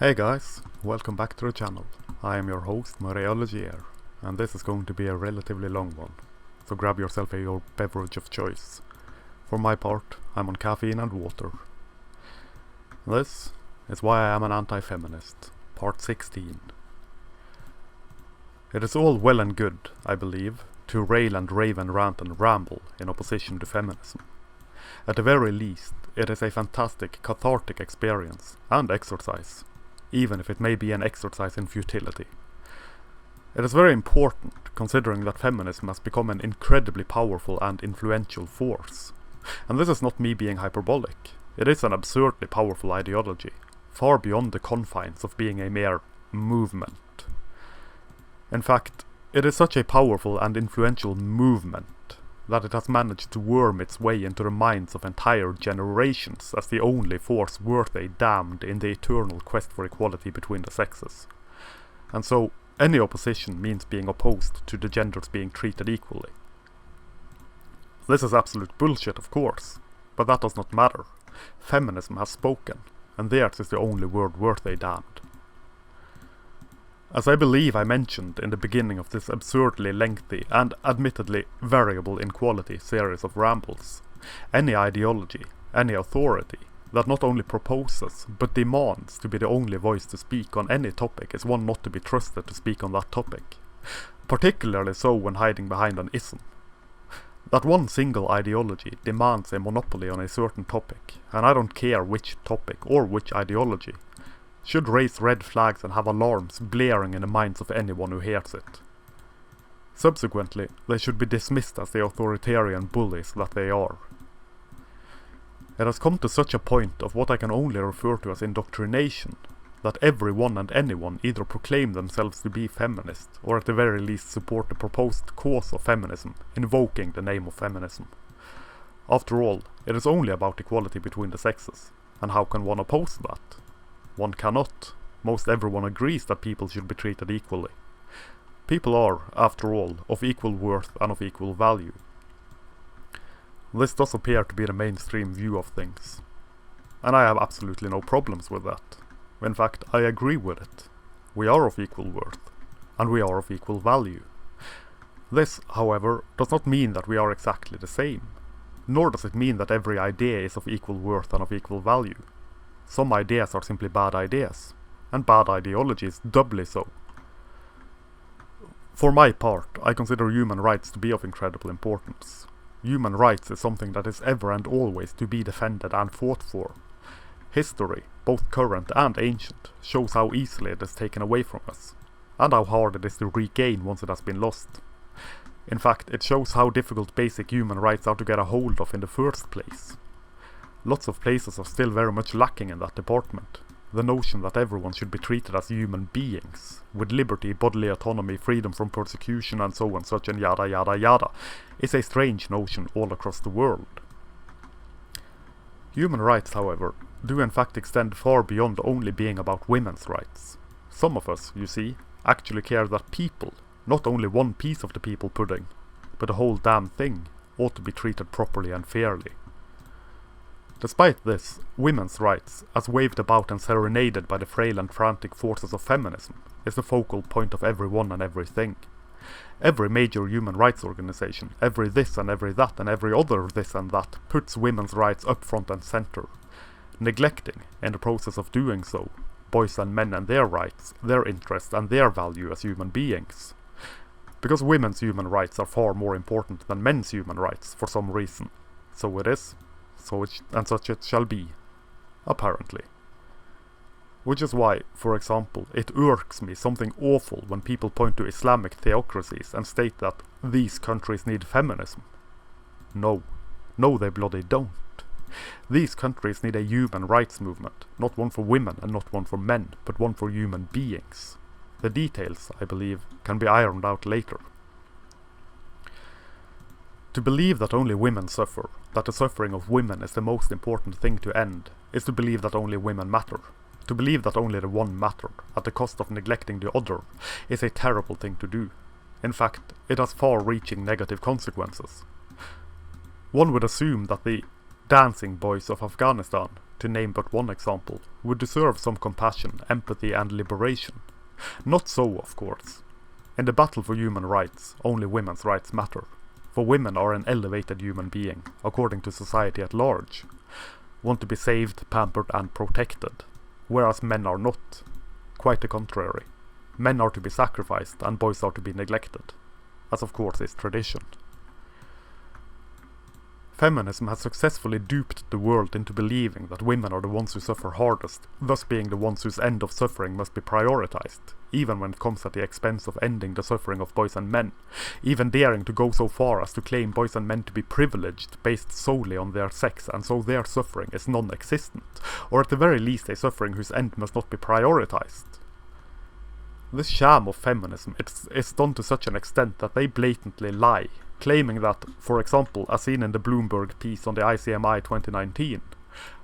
Hey guys, welcome back to the channel. I am your host, Mariologier, and this is going to be a relatively long one, so grab yourself your beverage of choice. For my part, I'm on caffeine and water. This is Why I Am an Anti-Feminist, part 16. It is all well and good, I believe, to rail and rave and rant and ramble in opposition to feminism. At the very least, it is a fantastic cathartic experience and exercise, even if it may be an exercise in futility. It is very important, considering that feminism has become an incredibly powerful and influential force. And this is not me being hyperbolic. It is an absurdly powerful ideology, far beyond the confines of being a mere movement. In fact, it is such a powerful and influential movement that it has managed to worm its way into the minds of entire generations as the only force worth a damned in the eternal quest for equality between the sexes. And so, any opposition means being opposed to the genders being treated equally. This is absolute bullshit, of course, but that does not matter. Feminism has spoken, and theirs is the only word worth a damned. As I believe I mentioned in the beginning of this absurdly lengthy and admittedly variable in quality series of rambles, any ideology, any authority, that not only proposes, but demands to be the only voice to speak on any topic is one not to be trusted to speak on that topic. Particularly so when hiding behind an ism. That one single ideology demands a monopoly on a certain topic, and I don't care which topic or which ideology, should raise red flags and have alarms blaring in the minds of anyone who hears it. Subsequently, they should be dismissed as the authoritarian bullies that they are. It has come to such a point of what I can only refer to as indoctrination, that everyone and anyone either proclaim themselves to be feminist, or at the very least support the proposed cause of feminism, invoking the name of feminism. After all, it is only about equality between the sexes, and how can one oppose that? One cannot. Most everyone agrees that people should be treated equally. People are, after all, of equal worth and of equal value. This does appear to be the mainstream view of things, and I have absolutely no problems with that. In fact, I agree with it. We are of equal worth, and we are of equal value. This, however, does not mean that we are exactly the same, nor does it mean that every idea is of equal worth and of equal value. Some ideas are simply bad ideas, and bad ideologies doubly so. For my part, I consider human rights to be of incredible importance. Human rights is something that is ever and always to be defended and fought for. History, both current and ancient, shows how easily it is taken away from us, and how hard it is to regain once it has been lost. In fact, it shows how difficult basic human rights are to get a hold of in the first place. Lots of places are still very much lacking in that department. The notion that everyone should be treated as human beings, with liberty, bodily autonomy, freedom from persecution and so on such and yada yada yada, is a strange notion all across the world. Human rights, however, do in fact extend far beyond only being about women's rights. Some of us, you see, actually care that people, not only one piece of the people pudding, but the whole damn thing, ought to be treated properly and fairly. Despite this, women's rights, as waved about and serenaded by the frail and frantic forces of feminism, is the focal point of everyone and everything. Every major human rights organization, every this and every that and every other this and that, puts women's rights up front and center, neglecting, in the process of doing so, boys and men and their rights, their interests and their value as human beings. Because women's human rights are far more important than men's human rights for some reason. So it is. And such it shall be, apparently. Which is why, for example, it irks me something awful when people point to Islamic theocracies and state that these countries need feminism. No, they bloody don't. These countries need a human rights movement, not one for women and not one for men, but one for human beings. The details, I believe, can be ironed out later. To believe that only women suffer, that the suffering of women is the most important thing to end, is to believe that only women matter. To believe that only the one mattered, at the cost of neglecting the other, is a terrible thing to do. In fact, it has far-reaching negative consequences. One would assume that the dancing boys of Afghanistan to name but one example, would deserve some compassion, empathy and liberation. Not so, of course. In the battle for human rights, only women's rights matter. For women are an elevated human being, according to society at large, want to be saved, pampered and protected, whereas men are not. Quite the contrary. Men are to be sacrificed and boys are to be neglected, as of course is tradition. Feminism has successfully duped the world into believing that women are the ones who suffer hardest, thus being the ones whose end of suffering must be prioritized, even when it comes at the expense of ending the suffering of boys and men, even daring to go so far as to claim boys and men to be privileged based solely on their sex, and so their suffering is non-existent, or at the very least a suffering whose end must not be prioritized. This sham of feminism is done to such an extent that they blatantly lie, claiming that, for example, as seen in the Bloomberg piece on the ICMI 2019,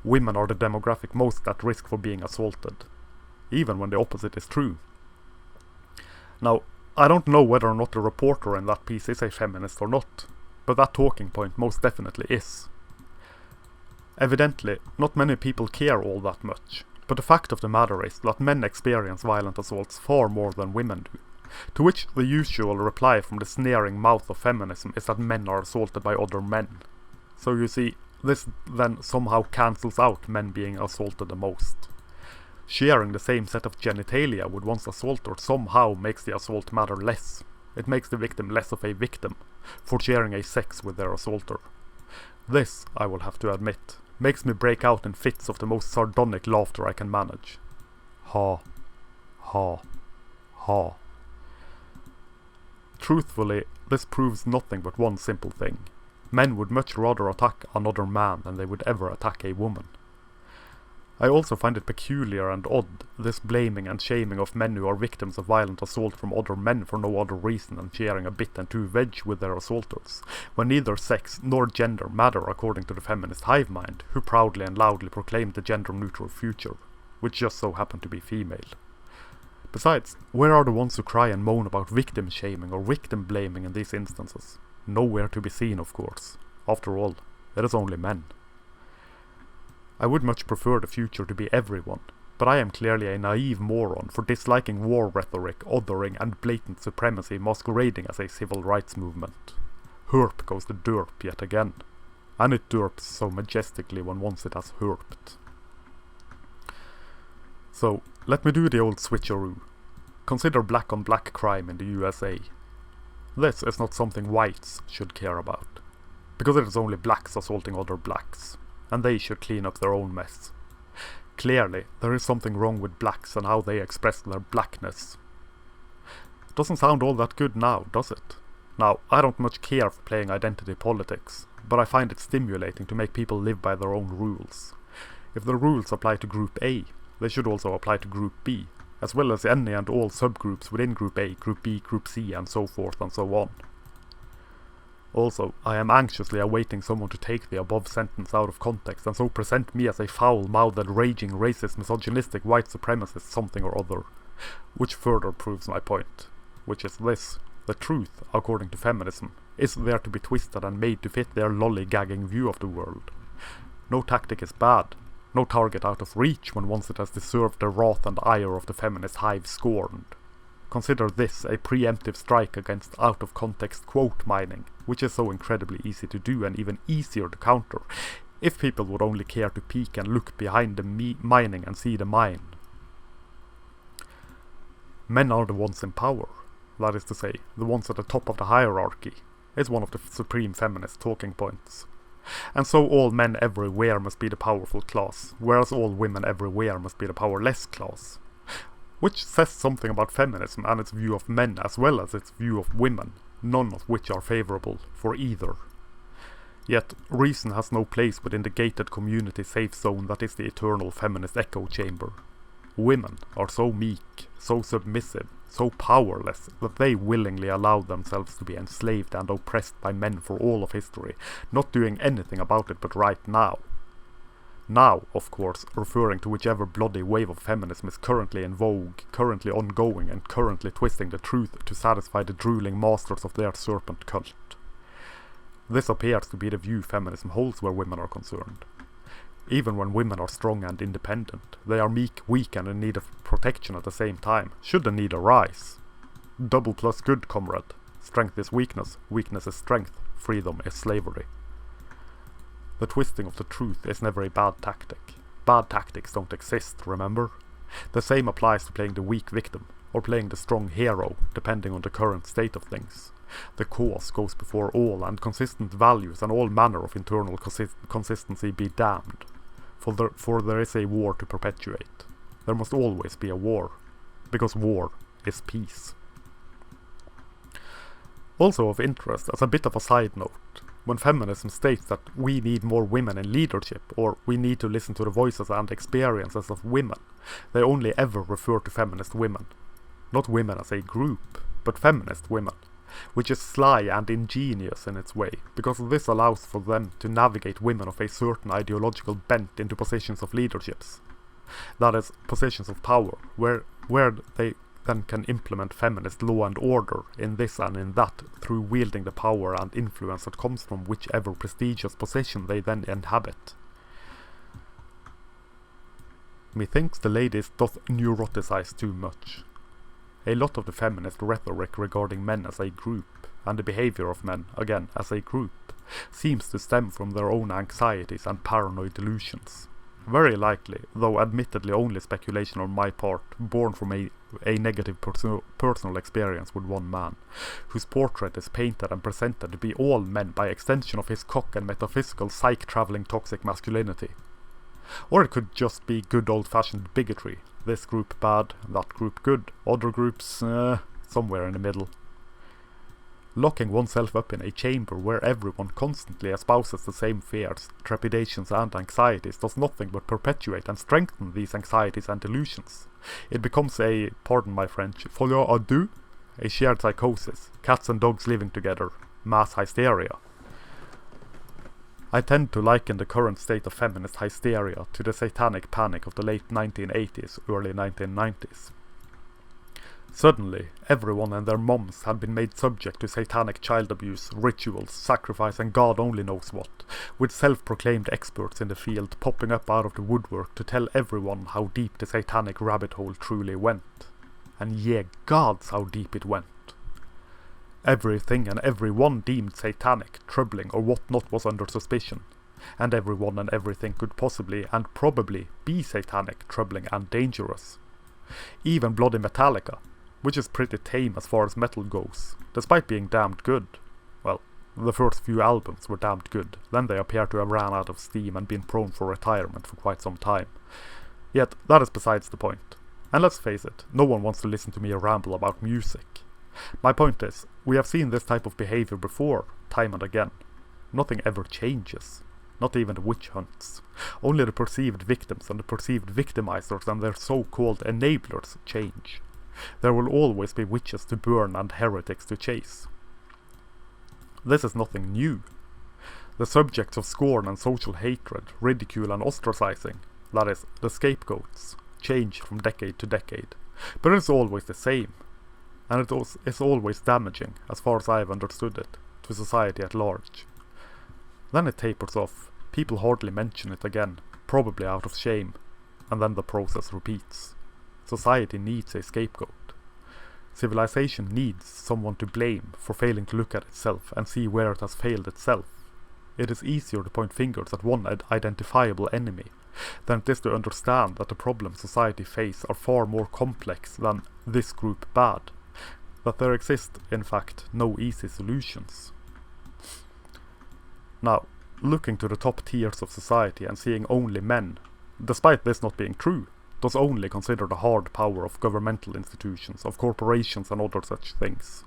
women are the demographic most at risk for being assaulted, even when the opposite is true. Now, I don't know whether or not the reporter in that piece is a feminist or not, but that talking point most definitely is. Evidently, not many people care all that much, but the fact of the matter is that men experience violent assaults far more than women do. To which the usual reply from the sneering mouth of feminism is that men are assaulted by other men. So you see, this then somehow cancels out men being assaulted the most. Sharing the same set of genitalia with one's assaulter somehow makes the assault matter less. It makes the victim less of a victim for sharing a sex with their assaulter. This, I will have to admit, makes me break out in fits of the most sardonic laughter I can manage. Ha. Ha. Ha. Truthfully, this proves nothing but one simple thing. Men would much rather attack another man than they would ever attack a woman. I also find it peculiar and odd, this blaming and shaming of men who are victims of violent assault from other men for no other reason than sharing a bit and too veg with their assaulters, when neither sex nor gender matter according to the feminist hive mind, who proudly and loudly proclaim the gender-neutral future, which just so happen to be female. Besides, where are the ones who cry and moan about victim shaming or victim blaming in these instances? Nowhere to be seen, of course. After all, it is only men. I would much prefer the future to be everyone, but I am clearly a naive moron for disliking war rhetoric, othering and blatant supremacy masquerading as a civil rights movement. Herp goes the derp yet again, and it derps so majestically when once it has herped. So, let me do the old switcheroo. Consider black on black crime in the USA. This is not something whites should care about, because it is only blacks assaulting other blacks, and they should clean up their own mess. Clearly, there is something wrong with blacks and how they express their blackness. It doesn't sound all that good now, does it? Now, I don't much care for playing identity politics, but I find it stimulating to make people live by their own rules. If the rules apply to Group A, they should also apply to Group B, as well as any and all subgroups within Group A, Group B, Group C, and so forth and so on. Also, I am anxiously awaiting someone to take the above sentence out of context and so present me as a foul-mouthed, raging, racist, misogynistic, white supremacist something or other, which further proves my point, which is this: the truth, according to feminism, is there to be twisted and made to fit their lollygagging view of the world. No tactic is bad, no target out of reach when once it has deserved the wrath and ire of the feminist hive scorned. Consider this a preemptive strike against out-of-context quote mining, which is so incredibly easy to do and even easier to counter, if people would only care to peek and look behind the mining and see the mine. Men are the ones in power, that is to say, the ones at the top of the hierarchy, is one of the supreme feminist talking points. And so all men everywhere must be the powerful class, whereas all women everywhere must be the powerless class. Which says something about feminism and its view of men as well as its view of women, none of which are favourable for either. Yet, reason has no place within the gated community safe zone that is the eternal feminist echo chamber. Women are so meek, so submissive, so powerless that they willingly allow themselves to be enslaved and oppressed by men for all of history, not doing anything about it but right now. Now, of course, referring to whichever bloody wave of feminism is currently in vogue, currently ongoing and currently twisting the truth to satisfy the drooling masters of their serpent cult. This appears to be the view feminism holds where women are concerned. Even when women are strong and independent, they are meek, weak and in need of protection at the same time, should the need arise. Double plus good, comrade. Strength is weakness, weakness is strength, freedom is slavery. The twisting of the truth is never a bad tactic. Bad tactics don't exist, remember? The same applies to playing the weak victim, or playing the strong hero, depending on the current state of things. The cause goes before all, and consistent values and all manner of internal consistency be damned. For there is a war to perpetuate. There must always be a war, because war is peace. Also of interest, as a bit of a side note, when feminism states that we need more women in leadership, or we need to listen to the voices and experiences of women, they only ever refer to feminist women. Not women as a group, but feminist women, which is sly and ingenious in its way, because this allows for them to navigate women of a certain ideological bent into positions of leaderships. That is, positions of power, where they then can implement feminist law and order in this and in that through wielding the power and influence that comes from whichever prestigious position they then inhabit. Methinks the ladies doth neuroticize too much. A lot of the feminist rhetoric regarding men as a group, and the behavior of men, again, as a group, seems to stem from their own anxieties and paranoid delusions. Very likely, though admittedly only speculation on my part, born from a negative personal experience with one man, whose portrait is painted and presented to be all men by extension of his cock and metaphysical psych-travelling toxic masculinity. Or it could just be good old-fashioned bigotry, this group bad, that group good, other groups somewhere in the middle. Locking oneself up in a chamber where everyone constantly espouses the same fears, trepidations and anxieties does nothing but perpetuate and strengthen these anxieties and delusions. It becomes a, pardon my French, folie à deux, a shared psychosis, cats and dogs living together, mass hysteria. I tend to liken the current state of feminist hysteria to the satanic panic of the late 1980s, early 1990s. Suddenly, everyone and their moms had been made subject to satanic child abuse, rituals, sacrifice and God only knows what, with self-proclaimed experts in the field popping up out of the woodwork to tell everyone how deep the satanic rabbit hole truly went. And ye gods how deep it went. Everything and everyone deemed satanic, troubling or whatnot was under suspicion, and everyone and everything could possibly and probably be satanic, troubling and dangerous. Even Bloody Metallica, which is pretty tame as far as metal goes, despite being damned good. Well, the first few albums were damned good, then they appear to have ran out of steam and been prone for retirement for quite some time. Yet, that is besides the point. And let's face it, no one wants to listen to me ramble about music. My point is, we have seen this type of behavior before, time and again. Nothing ever changes. Not even the witch hunts. Only the perceived victims and the perceived victimizers and their so-called enablers change. There will always be witches to burn and heretics to chase. This is nothing new. The subjects of scorn and social hatred, ridicule and ostracizing, that is, the scapegoats, change from decade to decade. But it's always the same. And it's always damaging, as far as I have understood it, to society at large. Then it tapers off, people hardly mention it again, probably out of shame, and then the process repeats. Society needs a scapegoat. Civilization needs someone to blame for failing to look at itself and see where it has failed itself. It is easier to point fingers at one identifiable enemy than it is to understand that the problems society face are far more complex than this group bad. That there exist, in fact, no easy solutions. Now, looking to the top tiers of society and seeing only men, despite this not being true, does only consider the hard power of governmental institutions, of corporations and other such things.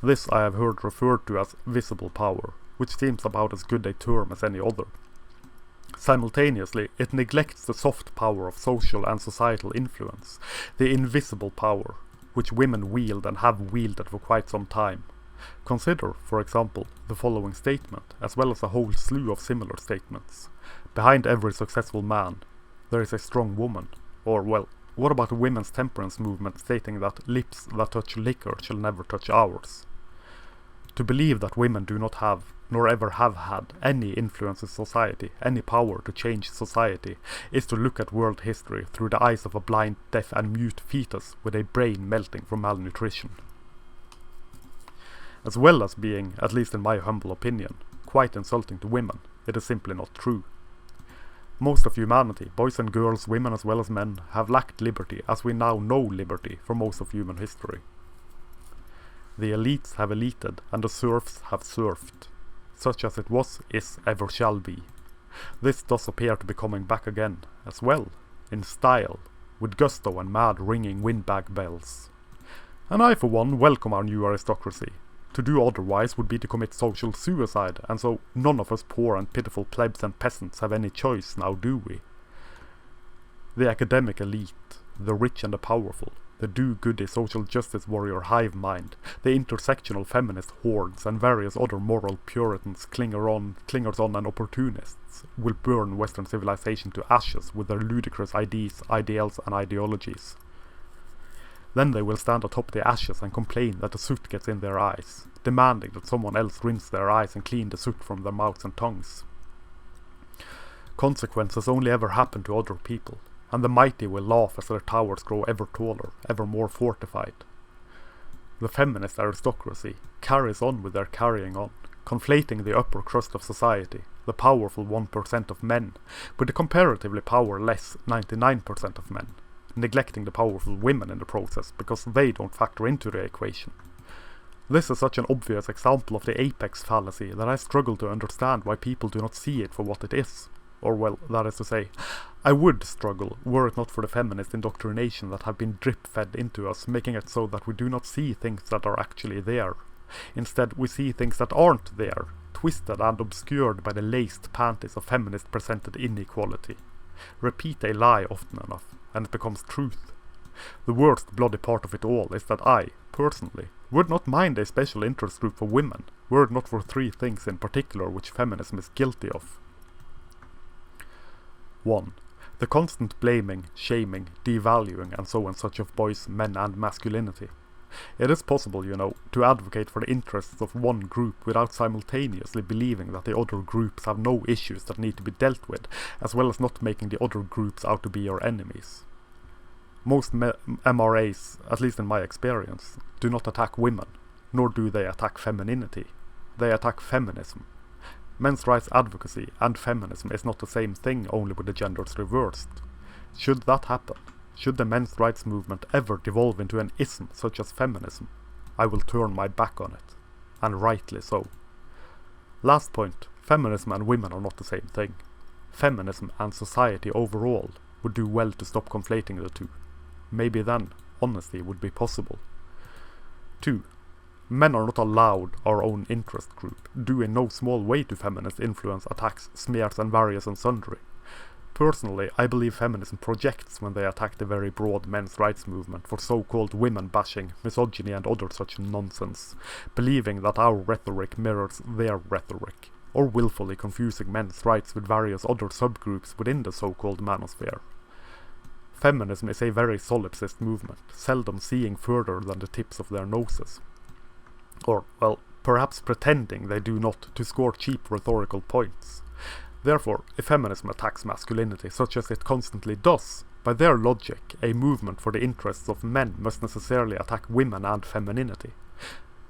This I have heard referred to as visible power, which seems about as good a term as any other. Simultaneously, it neglects the soft power of social and societal influence, the invisible power, which women wield and have wielded for quite some time. Consider, for example, the following statement, as well as a whole slew of similar statements. Behind every successful man, there is a strong woman. Or, well, what about the women's temperance movement stating that lips that touch liquor shall never touch ours? To believe that women do not have nor ever have had, any influence in society, any power to change society, is to look at world history through the eyes of a blind, deaf and mute fetus with a brain melting from malnutrition. As well as being, at least in my humble opinion, quite insulting to women, it is simply not true. Most of humanity, boys and girls, women as well as men, have lacked liberty as we now know liberty for most of human history. The elites have elited and the serfs have serfed, such as it was, is, ever shall be. This does appear to be coming back again, as well, in style, with gusto and mad ringing windbag bells. And I for one welcome our new aristocracy. To do otherwise would be to commit social suicide, and so none of us poor and pitiful plebs and peasants have any choice now, do we? The academic elite, the rich and the powerful, the do-goody social justice warrior hive mind, the intersectional feminist hordes and various other moral puritans, clingers-on and opportunists will burn Western civilization to ashes with their ludicrous ideals and ideologies. Then they will stand atop the ashes and complain that the soot gets in their eyes, demanding that someone else rinse their eyes and clean the soot from their mouths and tongues. Consequences only ever happen to other people, and the mighty will laugh as their towers grow ever taller, ever more fortified. The feminist aristocracy carries on with their carrying on, conflating the upper crust of society, the powerful 1% of men, with the comparatively powerless 99% of men, neglecting the powerful women in the process because they don't factor into the equation. This is such an obvious example of the apex fallacy that I struggle to understand why people do not see it for what it is. Or well, that is to say, I would struggle were it not for the feminist indoctrination that have been drip-fed into us, making it so that we do not see things that are actually there. Instead, we see things that aren't there, twisted and obscured by the laced panties of feminist presented inequality. Repeat a lie often enough, and it becomes truth. The worst bloody part of it all is that I, personally, would not mind a special interest group for women, were it not for three things in particular which feminism is guilty of. 1. The constant blaming, shaming, devaluing and so on such of boys, men and masculinity. It is possible, you know, to advocate for the interests of one group without simultaneously believing that the other groups have no issues that need to be dealt with, as well as not making the other groups out to be your enemies. Most MRAs, at least in my experience, do not attack women, nor do they attack femininity. They attack feminism. Men's rights advocacy and feminism is not the same thing, only with the genders reversed. Should that happen, should the men's rights movement ever devolve into an ism such as feminism, I will turn my back on it, and rightly so. Last point, feminism and women are not the same thing. Feminism and society overall would do well to stop conflating the two. Maybe then, honesty would be possible. 2. Men are not allowed our own interest group, due in no small way to feminist influence, attacks, smears and various and sundry. Personally, I believe feminism projects when they attack the very broad men's rights movement for so-called women-bashing, misogyny and other such nonsense, believing that our rhetoric mirrors their rhetoric, or willfully confusing men's rights with various other subgroups within the so-called manosphere. Feminism is a very solipsist movement, seldom seeing further than the tips of their noses. Or, well, perhaps pretending they do not to score cheap rhetorical points. Therefore, if feminism attacks masculinity such as it constantly does, by their logic, a movement for the interests of men must necessarily attack women and femininity.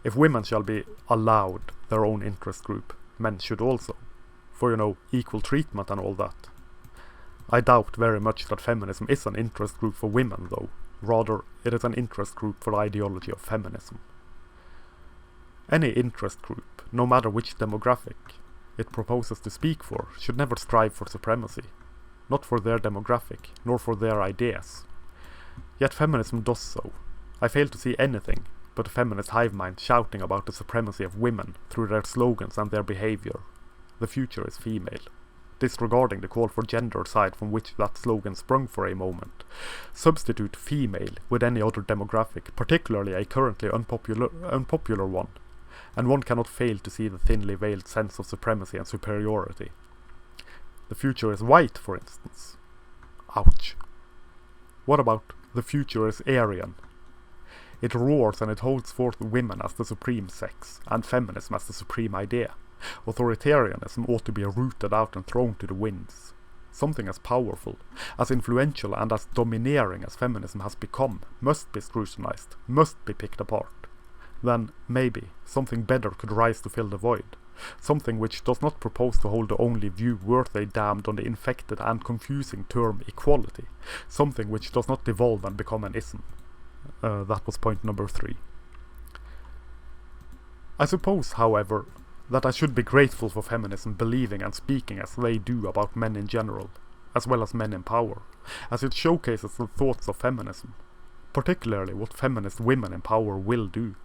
If women shall be allowed their own interest group, men should also. For, you know, equal treatment and all that. I doubt very much that feminism is an interest group for women, though. Rather, it is an interest group for the ideology of feminism. Any interest group, no matter which demographic it proposes to speak for, should never strive for supremacy. Not for their demographic, nor for their ideas. Yet feminism does so. I fail to see anything but a feminist hive mind shouting about the supremacy of women through their slogans and their behavior. The future is female. Disregarding the call for gender side from which that slogan sprung for a moment. Substitute female with any other demographic, particularly a currently unpopular one, and one cannot fail to see the thinly veiled sense of supremacy and superiority. The future is white, for instance. Ouch. What about the future is Aryan? It roars and it holds forth women as the supreme sex, and feminism as the supreme idea. Authoritarianism ought to be rooted out and thrown to the winds. Something as powerful, as influential and as domineering as feminism has become must be scrutinized, must be picked apart. Then, maybe, something better could rise to fill the void. Something which does not propose to hold the only view worth a damned on the infected and confusing term equality. Something which does not devolve and become an ism. That was point number 3. I suppose, however, that I should be grateful for feminism believing and speaking as they do about men in general, as well as men in power, as it showcases the thoughts of feminism, particularly what feminist women in power will do.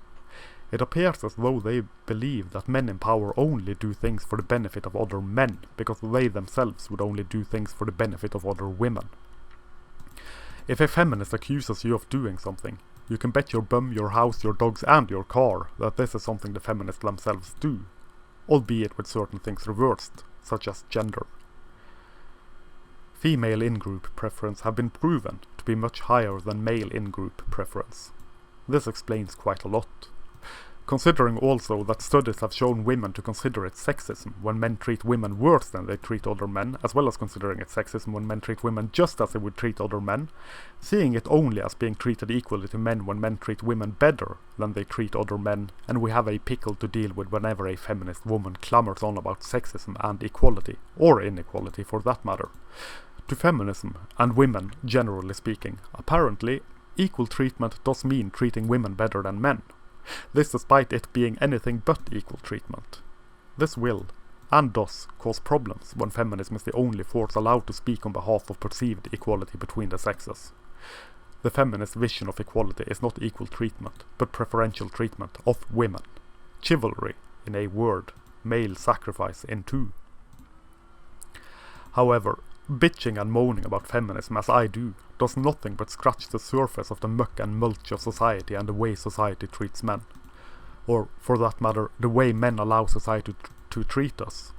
It appears as though they believe that men in power only do things for the benefit of other men, because they themselves would only do things for the benefit of other women. If a feminist accuses you of doing something, you can bet your bum, your house, your dogs and your car that this is something the feminists themselves do, albeit with certain things reversed, such as gender. Female in-group preference have been proven to be much higher than male in-group preference. This explains quite a lot. Considering also that studies have shown women to consider it sexism when men treat women worse than they treat other men, as well as considering it sexism when men treat women just as they would treat other men, seeing it only as being treated equally to men when men treat women better than they treat other men, and we have a pickle to deal with whenever a feminist woman clamours on about sexism and equality, or inequality for that matter. To feminism, and women generally speaking, apparently, equal treatment does mean treating women better than men. This despite it being anything but equal treatment. This will, and does, cause problems when feminism is the only force allowed to speak on behalf of perceived equality between the sexes. The feminist vision of equality is not equal treatment, but preferential treatment of women. Chivalry, in a word, male sacrifice in 2. However, bitching and moaning about feminism as I do does nothing but scratch the surface of the muck and mulch of society and the way society treats men. Or, for that matter, the way men allow society to treat us.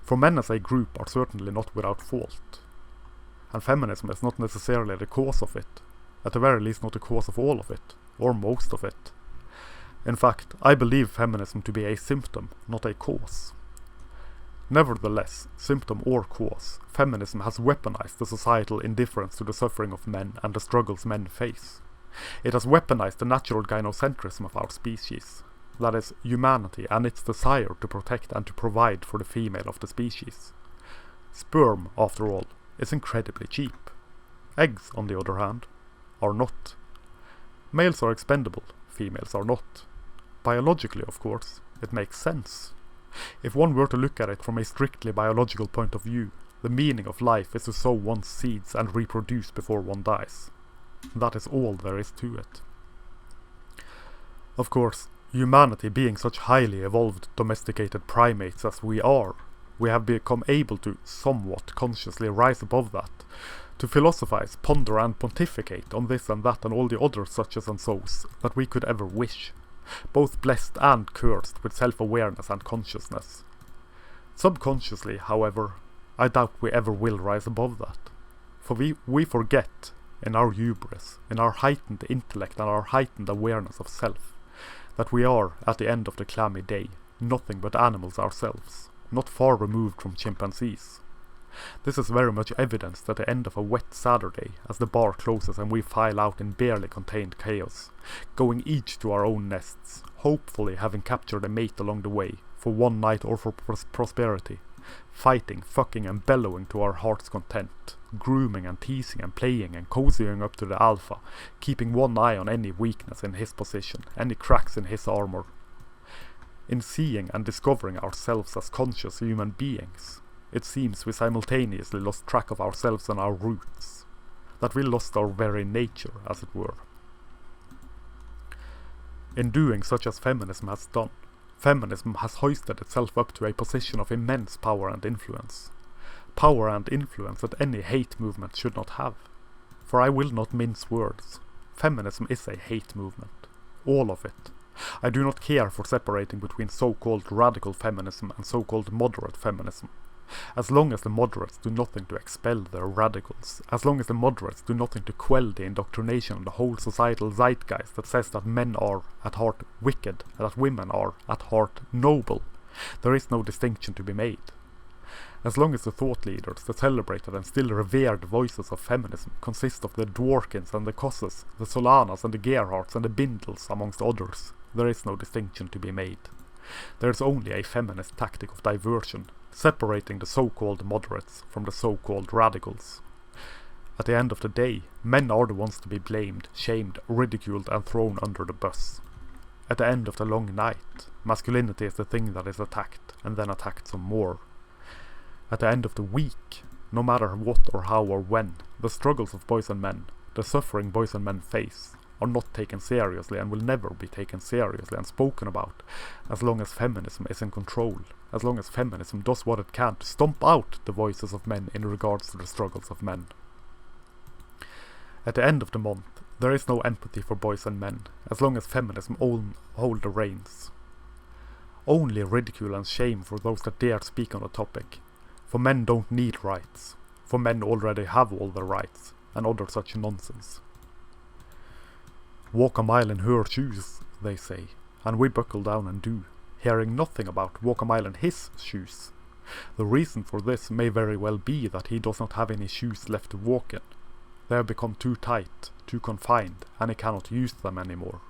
For men as a group are certainly not without fault. And feminism is not necessarily the cause of it, at the very least not the cause of all of it, or most of it. In fact, I believe feminism to be a symptom, not a cause. Nevertheless, symptom or cause, feminism has weaponized the societal indifference to the suffering of men and the struggles men face. It has weaponized the natural gynocentrism of our species, that is, humanity and its desire to protect and to provide for the female of the species. Sperm, after all, is incredibly cheap. Eggs, on the other hand, are not. Males are expendable, females are not. Biologically, of course, it makes sense. If one were to look at it from a strictly biological point of view, the meaning of life is to sow one's seeds and reproduce before one dies. That is all there is to it. Of course, humanity being such highly evolved domesticated primates as we are, we have become able to somewhat consciously rise above that, to philosophize, ponder and pontificate on this and that and all the other suches and so's that we could ever wish. Both blessed and cursed with self-awareness and consciousness. Subconsciously, however, I doubt we ever will rise above that. For we forget, in our hubris, in our heightened intellect and our heightened awareness of self, that we are, at the end of the clammy day, nothing but animals ourselves, not far removed from chimpanzees. This is very much evidenced at the end of a wet Saturday as the bar closes and we file out in barely contained chaos, going each to our own nests, hopefully having captured a mate along the way, for one night or for prosperity, fighting, fucking and bellowing to our heart's content, grooming and teasing and playing and cozying up to the alpha, keeping one eye on any weakness in his position, any cracks in his armor. In seeing and discovering ourselves as conscious human beings, it seems we simultaneously lost track of ourselves and our roots, that we lost our very nature, as it were. In doing such as feminism has done, feminism has hoisted itself up to a position of immense power and influence. Power and influence that any hate movement should not have. For I will not mince words. Feminism is a hate movement. All of it. I do not care for separating between so-called radical feminism and so-called moderate feminism. As long as the moderates do nothing to expel their radicals, as long as the moderates do nothing to quell the indoctrination of the whole societal zeitgeist that says that men are, at heart, wicked, and that women are, at heart, noble, There is no distinction to be made. As long as the thought leaders, the celebrated and still revered voices of feminism consist of the Dworkins and the Kosses, the Solanas and the Gerhardts and the Bindels, amongst others, there is no distinction to be made. There is only a feminist tactic of diversion, separating the so-called moderates from the so-called radicals. At the end of the day, men are the ones to be blamed, shamed, ridiculed and thrown under the bus. At the end of the long night, masculinity is the thing that is attacked, and then attacked some more. At the end of the week, no matter what or how or when, the struggles of boys and men, the suffering boys and men face, are not taken seriously and will never be taken seriously and spoken about, as long as feminism is in control, as long as feminism does what it can to stomp out the voices of men in regards to the struggles of men. At the end of the month, there is no empathy for boys and men, as long as feminism hold the reins. Only ridicule and shame for those that dare speak on the topic, for men don't need rights, for men already have all the rights, and other such nonsense. Walk a mile in her shoes, they say, and we buckle down and do, hearing nothing about walk a mile in his shoes. The reason for this may very well be that he does not have any shoes left to walk in. They have become too tight, too confined, and he cannot use them anymore.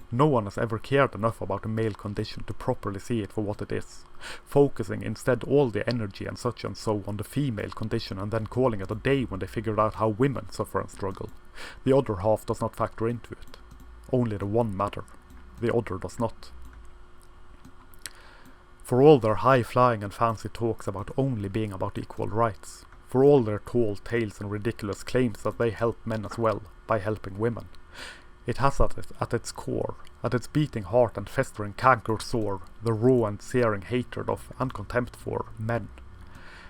No one has ever cared enough about the male condition to properly see it for what it is, focusing instead all the energy and so on the female condition and then calling it a day when they figured out how women suffer and struggle. The other half does not factor into it. Only the one matter. The other does not. For all their high-flying and fancy talks about only being about equal rights, for all their tall tales and ridiculous claims that they help men as well, by helping women, it has at its core, at its beating heart and festering canker sore, the raw and searing hatred of and contempt for men.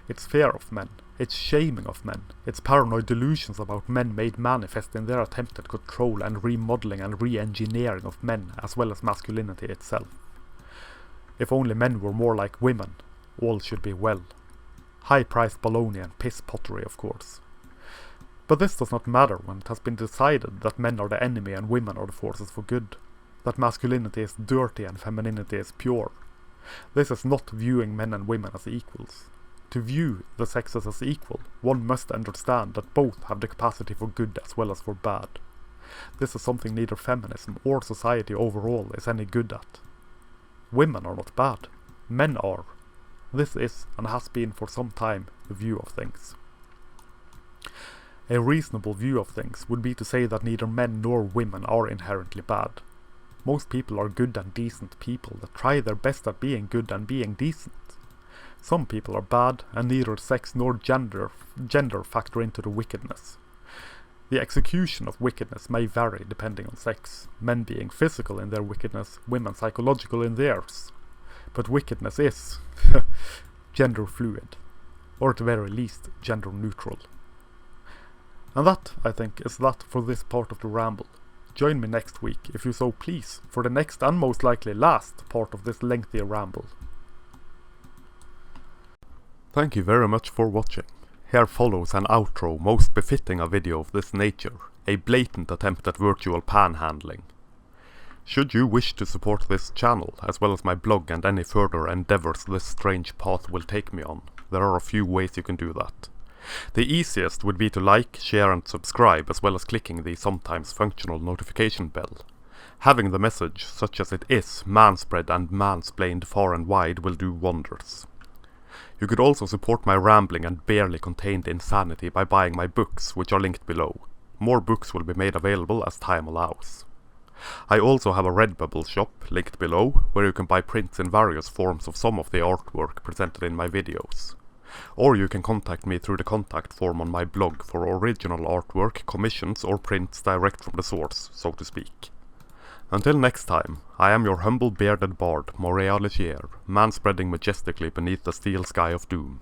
Its fear of men, its shaming of men, its paranoid delusions about men made manifest in their attempted control and remodeling and re-engineering of men as well as masculinity itself. If only men were more like women, all should be well. High-priced baloney and piss pottery, of course. But this does not matter when it has been decided that men are the enemy and women are the forces for good, that masculinity is dirty and femininity is pure. This is not viewing men and women as equals. To view the sexes as equal, one must understand that both have the capacity for good as well as for bad. This is something neither feminism or society overall is any good at. Women are not bad. Men are. This is, and has been for some time, the view of things. A reasonable view of things would be to say that neither men nor women are inherently bad. Most people are good and decent people that try their best at being good and being decent. Some people are bad, and neither sex nor gender factor into the wickedness. The execution of wickedness may vary depending on sex, men being physical in their wickedness, women psychological in theirs. But wickedness is gender fluid, or at the very least gender neutral. And that, I think, is that for this part of the ramble. Join me next week, if you so please, for the next and most likely last part of this lengthy ramble. Thank you very much for watching. Here follows an outro most befitting a video of this nature, a blatant attempt at virtual panhandling. Should you wish to support this channel, as well as my blog and any further endeavours this strange path will take me on, there are a few ways you can do that. The easiest would be to like, share and subscribe, as well as clicking the sometimes functional notification bell. Having the message, such as it is, manspread and mansplained far and wide will do wonders. You could also support my rambling and barely contained insanity by buying my books, which are linked below. More books will be made available as time allows. I also have a Redbubble shop, linked below, where you can buy prints in various forms of some of the artwork presented in my videos. Or you can contact me through the contact form on my blog for original artwork, commissions or prints direct from the source, so to speak. Until next time, I am your humble bearded bard, Morea Legier, manspreading majestically beneath the steel sky of doom.